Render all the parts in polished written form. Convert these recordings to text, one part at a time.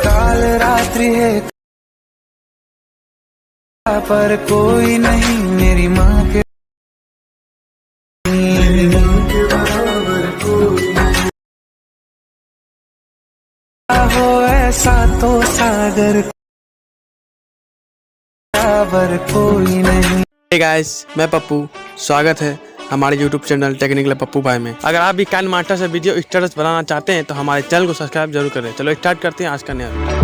काल रात्रि है पर कोई नहीं मेरी माँ के बराबर कोई हो ऐसा तो सागर बराबर कोई नहीं। हे गाइस, मैं पप्पू। स्वागत है हमारे YouTube चैनल टेक्निकल पप्पू भाई में। अगर आप भी काइनमास्टर से वीडियो स्टेटस बनाना चाहते हैं तो हमारे चैनल को सब्सक्राइब जरूर करें। चलो स्टार्ट करते हैं आज का नया वीडियो।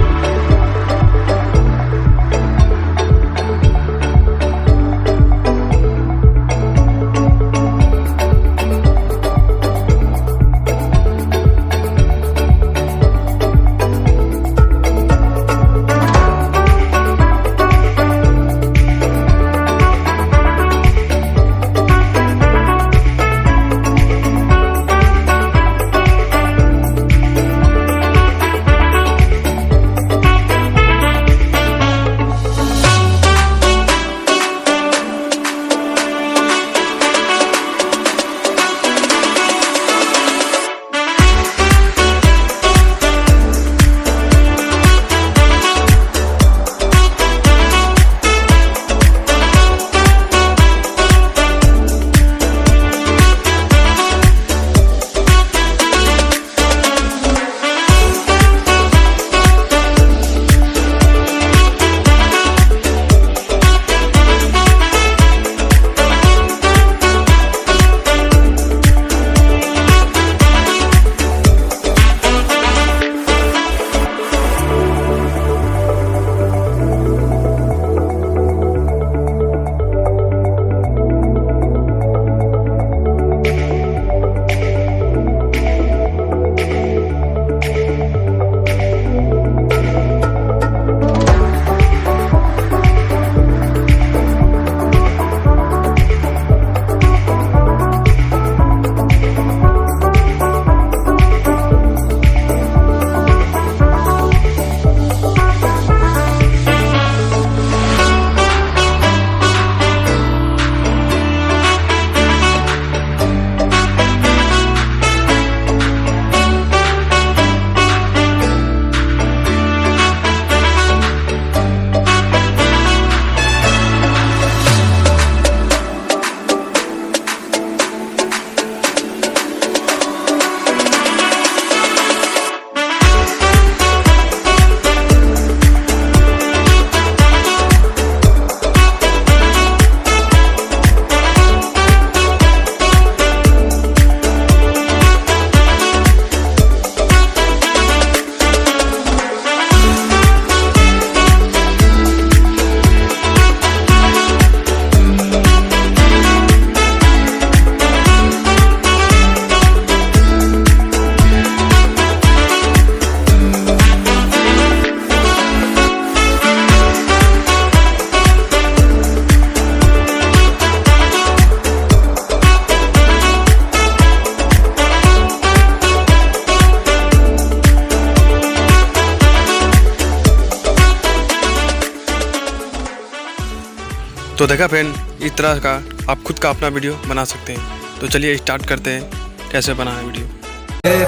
तो देखा फ्रेंड, इस तरह का आप खुद का अपना वीडियो बना सकते हैं। तो चलिए स्टार्ट करते हैं कैसे बनाना है वीडियो।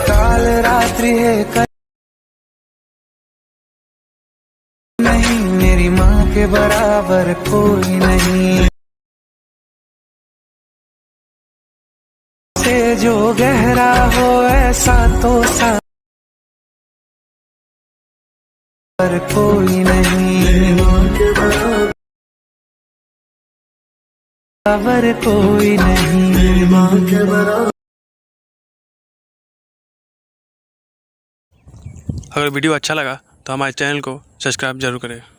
काल रात्रि है नहीं मेरी माँ के बराबर कोई नहीं, से जो गहरा हो ऐसा तो सागर कोई नहीं, बराबर कोई नहीं। अगर वीडियो अच्छा लगा तो हमारे चैनल को सब्सक्राइब जरूर करें।